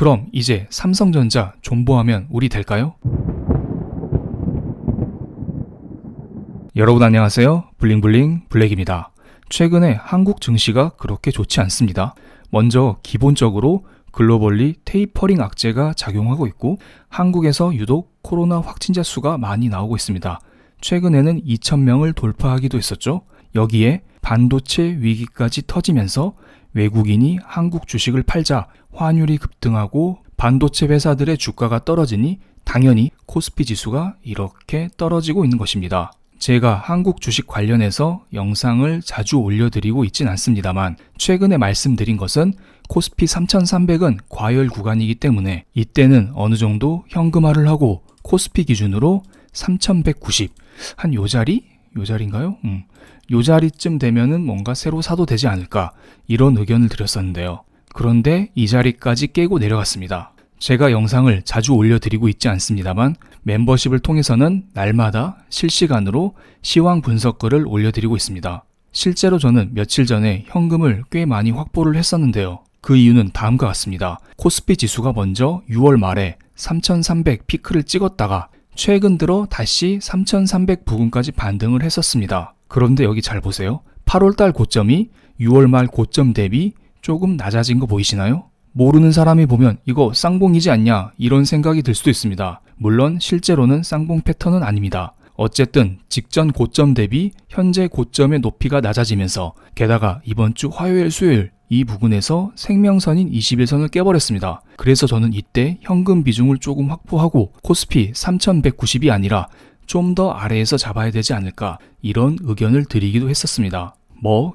그럼 이제 삼성전자 존버하면 우리 될까요? 여러분 안녕하세요. 블링블링 블랙입니다. 최근에 한국 증시가 그렇게 좋지 않습니다. 먼저 기본적으로 글로벌리 테이퍼링 악재가 작용하고 있고 한국에서 유독 코로나 확진자 수가 많이 나오고 있습니다. 최근에는 2,000명을 돌파하기도 했었죠. 여기에 반도체 위기까지 터지면서 외국인이 한국 주식을 팔자 환율이 급등하고 반도체 회사들의 주가가 떨어지니 당연히 코스피 지수가 이렇게 떨어지고 있는 것입니다. 제가 한국 주식 관련해서 영상을 자주 올려드리고 있진 않습니다만 최근에 말씀드린 것은 코스피 3,300은 과열 구간이기 때문에 이때는 어느 정도 현금화를 하고 코스피 기준으로 3,190 한 요 자리인가요? 요 자리쯤 되면은 뭔가 새로 사도 되지 않을까 이런 의견을 드렸었는데요. 그런데 이 자리까지 깨고 내려갔습니다. 제가 영상을 자주 올려드리고 있지 않습니다만 멤버십을 통해서는 날마다 실시간으로 시황 분석글을 올려드리고 있습니다. 실제로 저는 며칠 전에 현금을 꽤 많이 확보를 했었는데요. 그 이유는 다음과 같습니다. 코스피 지수가 먼저 6월 말에 3,300 피크를 찍었다가 최근 들어 다시 3,300 부근까지 반등을 했었습니다. 그런데 여기 잘 보세요. 8월달 고점이 6월 말 고점 대비 조금 낮아진 거 보이시나요? 모르는 사람이 보면 이거 쌍봉이지 않냐 이런 생각이 들 수도 있습니다. 물론 실제로는 쌍봉 패턴은 아닙니다. 어쨌든 직전 고점 대비 현재 고점의 높이가 낮아지면서 게다가 이번 주 화요일 수요일 이 부근에서 생명선인 21선을 깨버렸습니다. 그래서 저는 이때 현금 비중을 조금 확보하고 코스피 3,190이 아니라 좀 더 아래에서 잡아야 되지 않을까 이런 의견을 드리기도 했었습니다.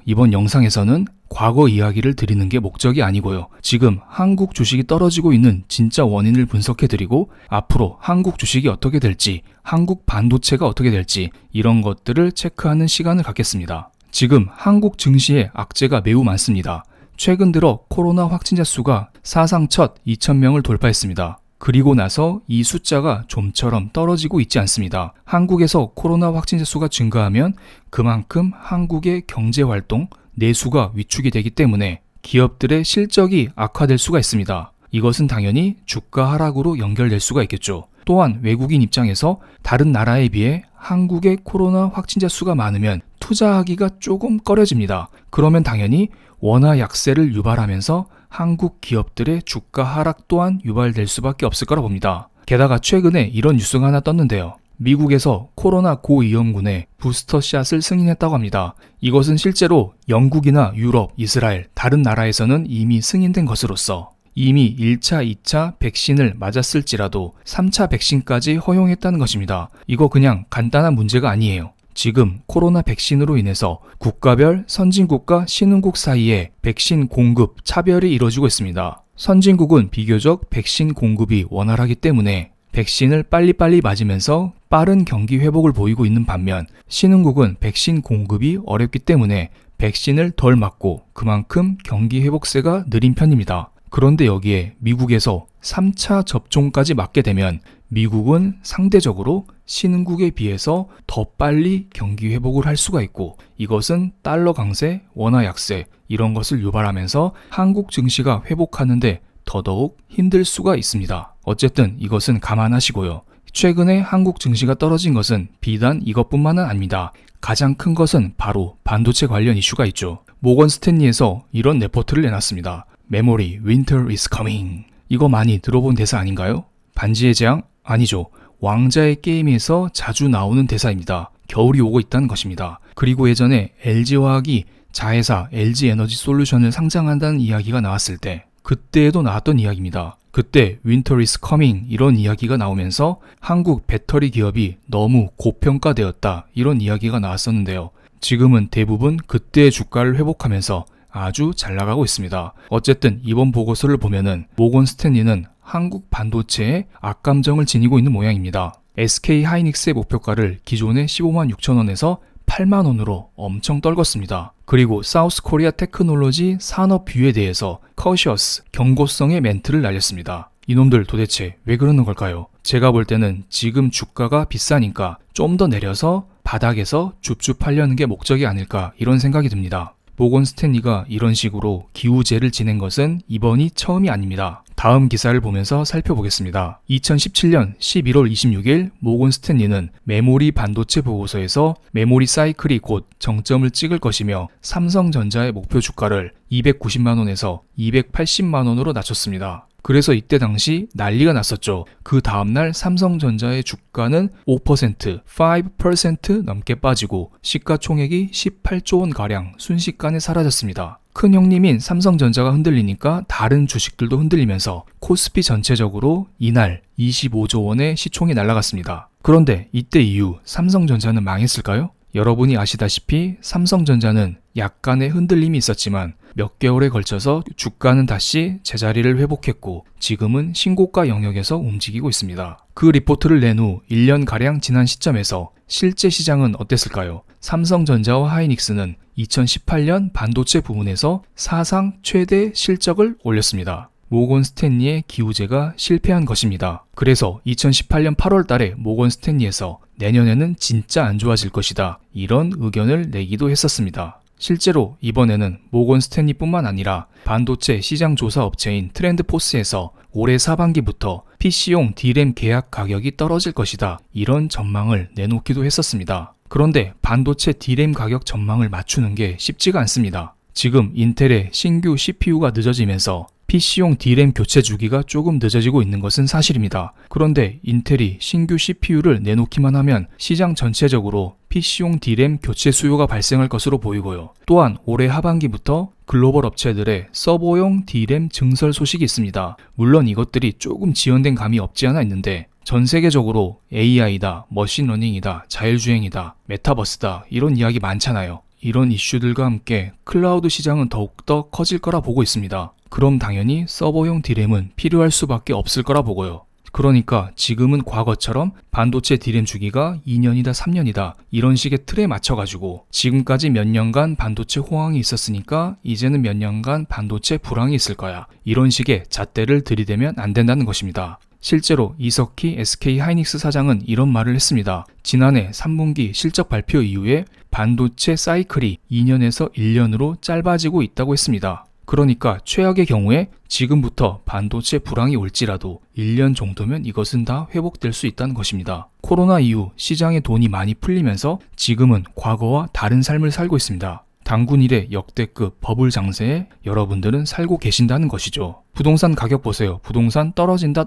이번 영상에서는 과거 이야기를 드리는 게 목적이 아니고요. 지금 한국 주식이 떨어지고 있는 진짜 원인을 분석해드리고 앞으로 한국 주식이 어떻게 될지, 한국 반도체가 어떻게 될지 이런 것들을 체크하는 시간을 갖겠습니다. 지금 한국 증시에 악재가 매우 많습니다. 최근 들어 코로나 확진자 수가 사상 첫 2,000명을 돌파했습니다. 그리고 나서 이 숫자가 좀처럼 떨어지고 있지 않습니다. 한국에서 코로나 확진자 수가 증가하면 그만큼 한국의 경제활동, 내수가 위축이 되기 때문에 기업들의 실적이 악화될 수가 있습니다. 이것은 당연히 주가 하락으로 연결될 수가 있겠죠. 또한 외국인 입장에서 다른 나라에 비해 한국의 코로나 확진자 수가 많으면 투자하기가 조금 꺼려집니다. 그러면 당연히 원화 약세를 유발하면서 한국 기업들의 주가 하락 또한 유발될 수밖에 없을 거라 봅니다. 게다가 최근에 이런 뉴스가 하나 떴는데요. 미국에서 코로나 고위험군에 부스터샷을 승인했다고 합니다. 이것은 실제로 영국이나 유럽, 이스라엘, 다른 나라에서는 이미 승인된 것으로서 이미 1차, 2차 백신을 맞았을지라도 3차 백신까지 허용했다는 것입니다. 이거 그냥 간단한 문제가 아니에요. 지금 코로나 백신으로 인해서 국가별 선진국과 신흥국 사이에 백신 공급 차별이 이루어지고 있습니다. 선진국은 비교적 백신 공급이 원활하기 때문에 백신을 빨리빨리 맞으면서 빠른 경기 회복을 보이고 있는 반면 신흥국은 백신 공급이 어렵기 때문에 백신을 덜 맞고 그만큼 경기 회복세가 느린 편입니다. 그런데 여기에 미국에서 3차 접종까지 맞게 되면 미국은 상대적으로 신흥국에 비해서 더 빨리 경기 회복을 할 수가 있고 이것은 달러 강세, 원화 약세 이런 것을 유발하면서 한국 증시가 회복하는데 더더욱 힘들 수가 있습니다. 어쨌든 이것은 감안하시고요. 최근에 한국 증시가 떨어진 것은 비단 이것뿐만은 아닙니다. 가장 큰 것은 바로 반도체 관련 이슈가 있죠. 모건 스탠리에서 이런 레포트를 내놨습니다. Memory, Winter is coming. 이거 많이 들어본 대사 아닌가요? 반지의 제왕? 아니죠. 왕자의 게임에서 자주 나오는 대사입니다. 겨울이 오고 있다는 것입니다. 그리고 예전에 LG화학이 자회사 LG에너지솔루션을 상장한다는 이야기가 나왔을 때 그때에도 나왔던 이야기입니다. 그때 Winter is coming 이런 이야기가 나오면서 한국 배터리 기업이 너무 고평가되었다 이런 이야기가 나왔었는데요. 지금은 대부분 그때의 주가를 회복하면서 아주 잘 나가고 있습니다. 어쨌든 이번 보고서를 보면은 모건 스탠리는 한국 반도체에 악감정을 지니고 있는 모양입니다. SK 하이닉스의 목표가를 기존의 15만 6천 원에서 8만 원으로 엄청 떨궜습니다. 그리고 사우스 코리아 테크놀로지 산업 뷰에 대해서 커셔스, 경고성의 멘트를 날렸습니다. 이놈들 도대체 왜 그러는 걸까요? 제가 볼 때는 지금 주가가 비싸니까 좀 더 내려서 바닥에서 줍줍하려는 게 목적이 아닐까 이런 생각이 듭니다. 모건 스탠리가 이런 식으로 기우제를 지낸 것은 이번이 처음이 아닙니다. 다음 기사를 보면서 살펴보겠습니다. 2017년 11월 26일 모건 스탠리는 메모리 반도체 보고서에서 메모리 사이클이 곧 정점을 찍을 것이며 삼성전자의 목표 주가를 290만원에서 280만원으로 낮췄습니다. 그래서 이때 당시 난리가 났었죠. 그 다음날 삼성전자의 주가는 5% 넘게 빠지고 시가총액이 18조 원가량 순식간에 사라졌습니다. 큰 형님인 삼성전자가 흔들리니까 다른 주식들도 흔들리면서 코스피 전체적으로 이날 25조 원의 시총이 날아갔습니다. 그런데 이때 이후 삼성전자는 망했을까요? 여러분이 아시다시피 삼성전자는 약간의 흔들림이 있었지만 몇 개월에 걸쳐서 주가는 다시 제자리를 회복했고 지금은 신고가 영역에서 움직이고 있습니다. 그 리포트를 낸 후 1년가량 지난 시점에서 실제 시장은 어땠을까요? 삼성전자와 하이닉스는 2018년 반도체 부문에서 사상 최대 실적을 올렸습니다. 모건 스탠리의 기우제가 실패한 것입니다. 그래서 2018년 8월 달에 모건 스탠리에서 내년에는 진짜 안 좋아질 것이다, 이런 의견을 내기도 했었습니다. 실제로 이번에는 모건 스탠리뿐만 아니라 반도체 시장 조사 업체인 트렌드포스에서 올해 사반기부터 PC용 D램 계약 가격이 떨어질 것이다, 이런 전망을 내놓기도 했었습니다. 그런데 반도체 D램 가격 전망을 맞추는 게 쉽지가 않습니다. 지금 인텔의 신규 CPU가 늦어지면서 PC용 D램 교체 주기가 조금 늦어지고 있는 것은 사실입니다. 그런데 인텔이 신규 CPU를 내놓기만 하면 시장 전체적으로 PC용 D램 교체 수요가 발생할 것으로 보이고요. 또한 올해 하반기부터 글로벌 업체들의 서버용 D램 증설 소식이 있습니다. 물론 이것들이 조금 지연된 감이 없지 않아 있는데 전 세계적으로 AI다, 머신러닝이다, 자율주행이다, 메타버스다, 이런 이야기 많잖아요. 이런 이슈들과 함께 클라우드 시장은 더욱더 커질 거라 보고 있습니다. 그럼 당연히 서버용 D램은 필요할 수밖에 없을 거라 보고요. 그러니까 지금은 과거처럼 반도체 D램 주기가 2년이다 3년이다 이런 식의 틀에 맞춰가지고 지금까지 몇 년간 반도체 호황이 있었으니까 이제는 몇 년간 반도체 불황이 있을 거야, 이런 식의 잣대를 들이대면 안 된다는 것입니다. 실제로 이석희 SK 하이닉스 사장은 이런 말을 했습니다. 지난해 3분기 실적 발표 이후에 반도체 사이클이 2년에서 1년으로 짧아지고 있다고 했습니다. 그러니까 최악의 경우에 지금부터 반도체 불황이 올지라도 1년 정도면 이것은 다 회복될 수 있다는 것입니다. 코로나 이후 시장에 돈이 많이 풀리면서 지금은 과거와 다른 삶을 살고 있습니다. 단군 일의 역대급 버블 장세에 여러분들은 살고 계신다는 것이죠. 부동산 가격 보세요. 부동산 떨어진다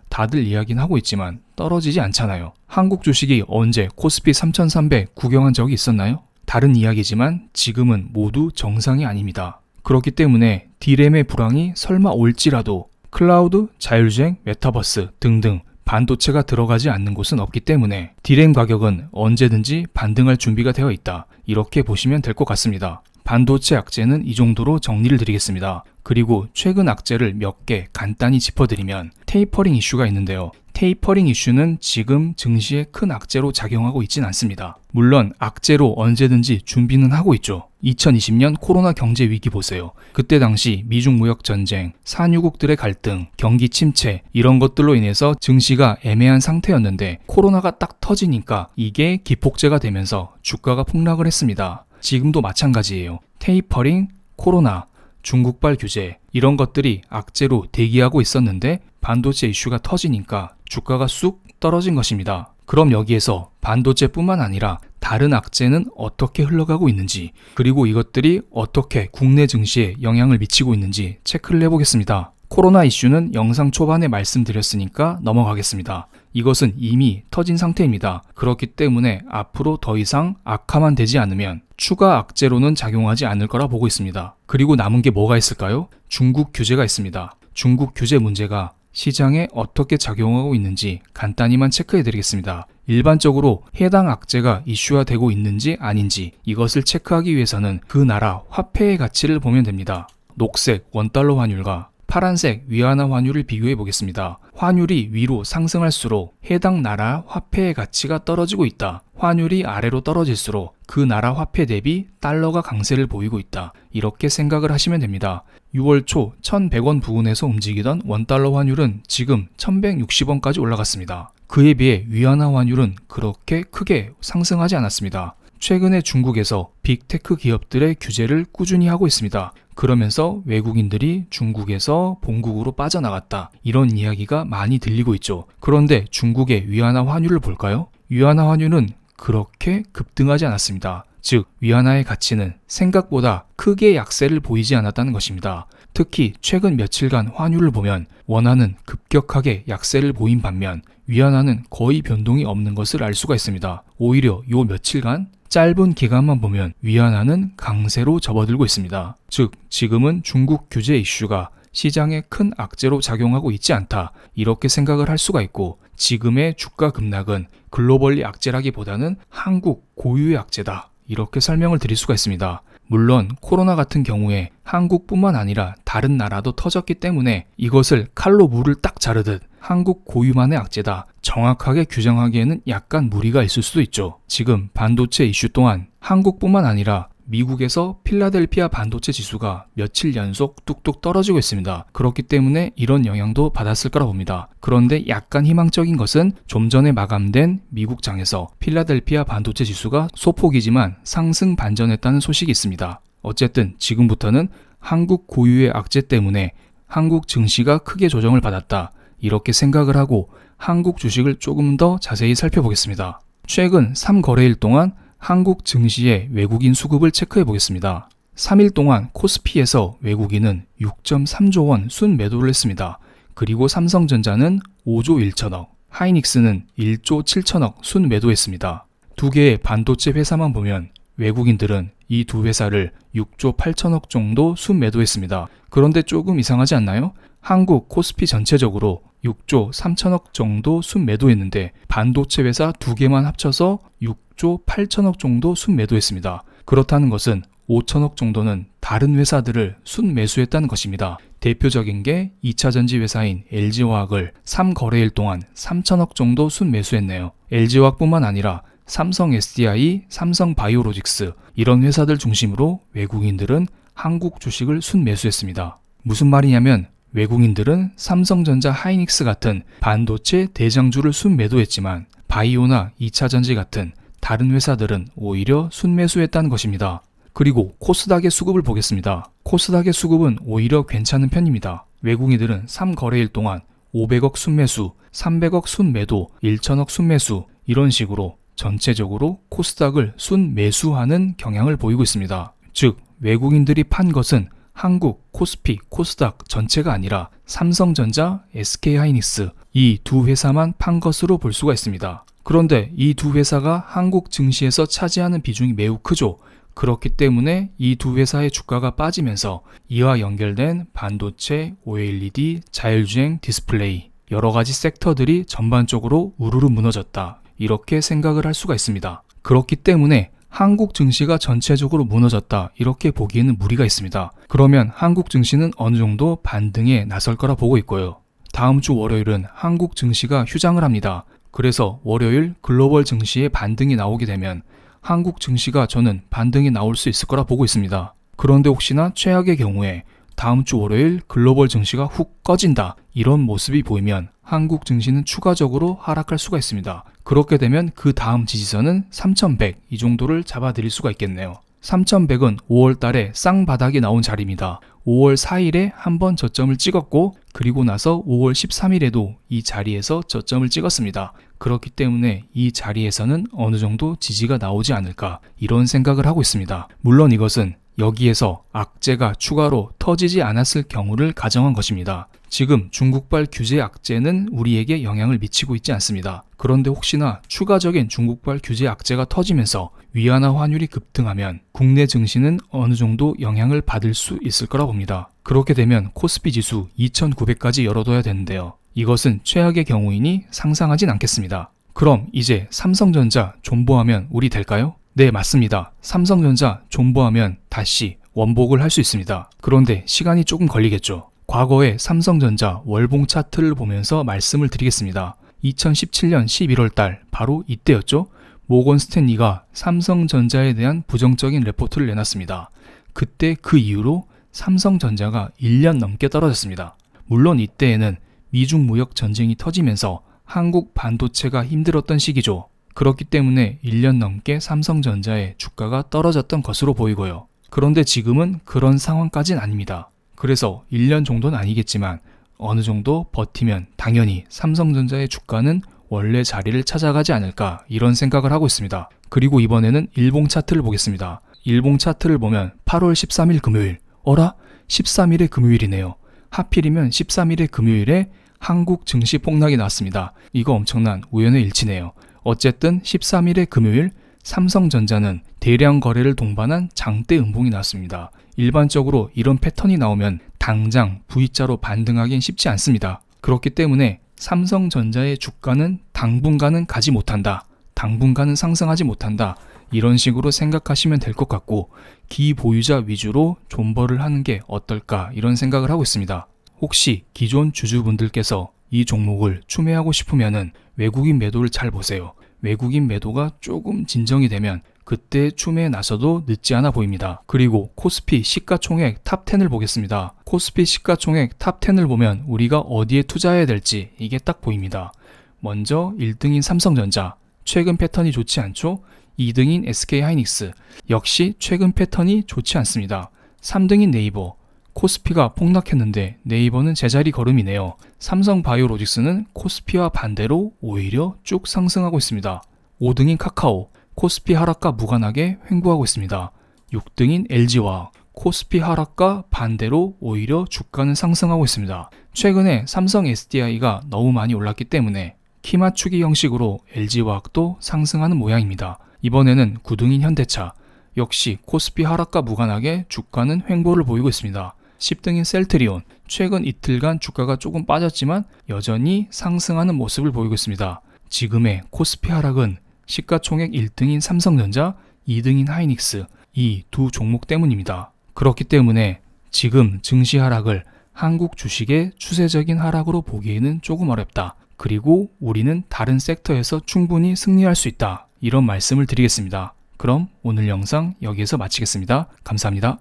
다들 이야기는 하고 있지만 떨어지지 않잖아요. 한국 주식이 언제 코스피 3300 구경한 적이 있었나요? 다른 이야기지만 지금은 모두 정상이 아닙니다. 그렇기 때문에 D램의 불황이 설마 올지라도 클라우드, 자율주행, 메타버스 등등 반도체가 들어가지 않는 곳은 없기 때문에 D램 가격은 언제든지 반등할 준비가 되어 있다, 이렇게 보시면 될 것 같습니다. 반도체 악재는 이 정도로 정리를 드리겠습니다. 그리고 최근 악재를 몇 개 간단히 짚어드리면 테이퍼링 이슈가 있는데요. 테이퍼링 이슈는 지금 증시에 큰 악재로 작용하고 있진 않습니다. 물론 악재로 언제든지 준비는 하고 있죠. 2020년 코로나 경제 위기 보세요. 그때 당시 미중 무역 전쟁, 산유국들의 갈등, 경기 침체 이런 것들로 인해서 증시가 애매한 상태였는데 코로나가 딱 터지니까 이게 기폭제가 되면서 주가가 폭락을 했습니다. 지금도 마찬가지예요. 테이퍼링, 코로나, 중국발 규제 이런 것들이 악재로 대기하고 있었는데 반도체 이슈가 터지니까 주가가 쑥 떨어진 것입니다. 그럼 여기에서 반도체뿐만 아니라 다른 악재는 어떻게 흘러가고 있는지, 그리고 이것들이 어떻게 국내 증시에 영향을 미치고 있는지 체크를 해보겠습니다. 코로나 이슈는 영상 초반에 말씀드렸으니까 넘어가겠습니다. 이것은 이미 터진 상태입니다. 그렇기 때문에 앞으로 더 이상 악화만 되지 않으면 추가 악재로는 작용하지 않을 거라 보고 있습니다. 그리고 남은 게 뭐가 있을까요? 중국 규제가 있습니다. 중국 규제 문제가 시장에 어떻게 작용하고 있는지 간단히만 체크해 드리겠습니다. 일반적으로 해당 악재가 이슈화되고 있는지 아닌지 이것을 체크하기 위해서는 그 나라 화폐의 가치를 보면 됩니다. 녹색 원달러 환율과 파란색 위안화 환율을 비교해 보겠습니다. 환율이 위로 상승할수록 해당 나라 화폐의 가치가 떨어지고 있다. 환율이 아래로 떨어질수록 그 나라 화폐 대비 달러가 강세를 보이고 있다. 이렇게 생각을 하시면 됩니다. 6월 초 1100원 부근에서 움직이던 원달러 환율은 지금 1160원까지 올라갔습니다. 그에 비해 위안화 환율은 그렇게 크게 상승하지 않았습니다. 최근에 중국에서 빅테크 기업들의 규제를 꾸준히 하고 있습니다. 그러면서 외국인들이 중국에서 본국으로 빠져나갔다, 이런 이야기가 많이 들리고 있죠. 그런데 중국의 위안화 환율을 볼까요? 위안화 환율은 그렇게 급등하지 않았습니다. 즉, 위안화의 가치는 생각보다 크게 약세를 보이지 않았다는 것입니다. 특히 최근 며칠간 환율을 보면 원화는 급격하게 약세를 보인 반면 위안화는 거의 변동이 없는 것을 알 수가 있습니다. 오히려 요 며칠간 짧은 기간만 보면 위안화는 강세로 접어들고 있습니다. 즉, 지금은 중국 규제 이슈가 시장에 큰 악재로 작용하고 있지 않다, 이렇게 생각을 할 수가 있고, 지금의 주가 급락은 글로벌리 악재라기보다는 한국 고유의 악재다, 이렇게 설명을 드릴 수가 있습니다. 물론 코로나 같은 경우에 한국뿐만 아니라 다른 나라도 터졌기 때문에 이것을 칼로 물을 딱 자르듯 한국 고유만의 악재다, 정확하게 규정하기에는 약간 무리가 있을 수도 있죠. 지금 반도체 이슈 또한 한국뿐만 아니라 미국에서 필라델피아 반도체 지수가 며칠 연속 뚝뚝 떨어지고 있습니다. 그렇기 때문에 이런 영향도 받았을 거라 봅니다. 그런데 약간 희망적인 것은 좀 전에 마감된 미국 장에서 필라델피아 반도체 지수가 소폭이지만 상승 반전했다는 소식이 있습니다. 어쨌든 지금부터는 한국 고유의 악재 때문에 한국 증시가 크게 조정을 받았다, 이렇게 생각을 하고 한국 주식을 조금 더 자세히 살펴보겠습니다. 최근 3거래일 동안 한국 증시의 외국인 수급을 체크해 보겠습니다. 3일 동안 코스피에서 외국인은 6.3조 원 순매도를 했습니다. 그리고 삼성전자는 5조 1천억, 하이닉스는 1조 7천억 순매도했습니다. 두 개의 반도체 회사만 보면 외국인들은 이 두 회사를 6조 8천억 정도 순매도했습니다. 그런데 조금 이상하지 않나요? 한국 코스피 전체적으로 6조 3천억 정도 순매도했는데 반도체 회사 두 개만 합쳐서 6조 8천억 정도 순매도했습니다. 그렇다는 것은 5천억 정도는 다른 회사들을 순매수했다는 것입니다. 대표적인 게 2차전지 회사인 LG화학을 3거래일 동안 3천억 정도 순매수했네요. LG화학뿐만 아니라 삼성 SDI, 삼성 바이오로직스, 이런 회사들 중심으로 외국인들은 한국 주식을 순매수했습니다. 무슨 말이냐면 외국인들은 삼성전자, 하이닉스 같은 반도체 대장주를 순매도했지만 바이오나 2차전지 같은 다른 회사들은 오히려 순매수했다는 것입니다. 그리고 코스닥의 수급을 보겠습니다. 코스닥의 수급은 오히려 괜찮은 편입니다. 외국인들은 3거래일 동안 500억 순매수, 300억 순매도, 1천억 순매수, 이런 식으로 전체적으로 코스닥을 순매수하는 경향을 보이고 있습니다. 즉, 외국인들이 판 것은 한국, 코스피, 코스닥 전체가 아니라 삼성전자, SK하이닉스 이 두 회사만 판 것으로 볼 수가 있습니다. 그런데 이 두 회사가 한국 증시에서 차지하는 비중이 매우 크죠. 그렇기 때문에 이 두 회사의 주가가 빠지면서 이와 연결된 반도체, OLED, 자율주행 디스플레이, 여러 가지 섹터들이 전반적으로 우르르 무너졌다, 이렇게 생각을 할 수가 있습니다. 그렇기 때문에 한국 증시가 전체적으로 무너졌다, 이렇게 보기에는 무리가 있습니다. 그러면 한국 증시는 어느 정도 반등에 나설 거라 보고 있고요. 다음 주 월요일은 한국 증시가 휴장을 합니다. 그래서 월요일 글로벌 증시에 반등이 나오게 되면 한국 증시가 저는 반등이 나올 수 있을 거라 보고 있습니다. 그런데 혹시나 최악의 경우에 다음 주 월요일 글로벌 증시가 훅 꺼진다, 이런 모습이 보이면 한국 증시는 추가적으로 하락할 수가 있습니다. 그렇게 되면 그 다음 지지선은 3100, 이 정도를 잡아드릴 수가 있겠네요. 3100은 5월 달에 쌍바닥이 나온 자리입니다. 5월 4일에 한번 저점을 찍었고, 그리고 나서 5월 13일에도 이 자리에서 저점을 찍었습니다. 그렇기 때문에 이 자리에서는 어느 정도 지지가 나오지 않을까, 이런 생각을 하고 있습니다. 물론 이것은 여기에서 악재가 추가로 터지지 않았을 경우를 가정한 것입니다. 지금 중국발 규제 악재는 우리에게 영향을 미치고 있지 않습니다. 그런데 혹시나 추가적인 중국발 규제 악재가 터지면서 위안화 환율이 급등하면 국내 증시는 어느 정도 영향을 받을 수 있을 거라 봅니다. 그렇게 되면 코스피 지수 2900까지 열어둬야 되는데요. 이것은 최악의 경우이니 상상하진 않겠습니다. 그럼 이제 삼성전자 존버하면 우리 될까요? 네, 맞습니다. 삼성전자 존버하면 다시 원복을 할 수 있습니다. 그런데 시간이 조금 걸리겠죠. 과거의 삼성전자 월봉 차트를 보면서 말씀을 드리겠습니다. 2017년 11월 달 바로 이때였죠. 모건 스탠리가 삼성전자에 대한 부정적인 레포트를 내놨습니다. 그때 그 이후로 삼성전자가 1년 넘게 떨어졌습니다. 물론 이때에는 미중 무역 전쟁이 터지면서 한국 반도체가 힘들었던 시기죠. 그렇기 때문에 1년 넘게 삼성전자의 주가가 떨어졌던 것으로 보이고요. 그런데 지금은 그런 상황까진 아닙니다. 그래서 1년 정도는 아니겠지만 어느 정도 버티면 당연히 삼성전자의 주가는 원래 자리를 찾아가지 않을까 이런 생각을 하고 있습니다. 그리고 이번에는 일봉 차트를 보겠습니다. 일봉 차트를 보면 8월 13일 금요일, 어라? 13일의 금요일이네요. 하필이면 13일의 금요일에 한국 증시 폭락이 났습니다. 이거 엄청난 우연의 일치네요. 어쨌든 13일의 금요일 삼성전자는 대량 거래를 동반한 장대 음봉이 났습니다. 일반적으로 이런 패턴이 나오면 당장 V자로 반등하기는 쉽지 않습니다. 그렇기 때문에 삼성전자의 주가는 당분간은 가지 못한다. 당분간은 상승하지 못한다. 이런 식으로 생각하시면 될 것 같고 기보유자 위주로 존버를 하는 게 어떨까 이런 생각을 하고 있습니다. 혹시 기존 주주분들께서 이 종목을 추매하고 싶으면은 외국인 매도를 잘 보세요. 외국인 매도가 조금 진정이 되면 그때 추매에 나서도 늦지 않아 보입니다. 그리고 코스피 시가총액 탑10을 보겠습니다. 코스피 시가총액 탑10을 보면 우리가 어디에 투자해야 될지 이게 딱 보입니다. 먼저 1등인 삼성전자, 최근 패턴이 좋지 않죠? 2등인 SK하이닉스, 역시 최근 패턴이 좋지 않습니다. 3등인 네이버, 코스피가 폭락했는데 네이버는 제자리 걸음이네요. 삼성바이오로직스는 코스피와 반대로 오히려 쭉 상승하고 있습니다. 5등인 카카오, 코스피 하락과 무관하게 횡보하고 있습니다. 6등인 LG화학, 코스피 하락과 반대로 오히려 주가는 상승하고 있습니다. 최근에 삼성 SDI가 너무 많이 올랐기 때문에 키 맞추기 형식으로 LG화학도 상승하는 모양입니다. 이번에는 9등인 현대차, 역시 코스피 하락과 무관하게 주가는 횡보를 보이고 있습니다. 10등인 셀트리온, 최근 이틀간 주가가 조금 빠졌지만 여전히 상승하는 모습을 보이고 있습니다. 지금의 코스피 하락은 시가총액 1등인 삼성전자, 2등인 하이닉스, 이 두 종목 때문입니다. 그렇기 때문에 지금 증시 하락을 한국 주식의 추세적인 하락으로 보기에는 조금 어렵다. 그리고 우리는 다른 섹터에서 충분히 승리할 수 있다. 이런 말씀을 드리겠습니다. 그럼 오늘 영상 여기에서 마치겠습니다. 감사합니다.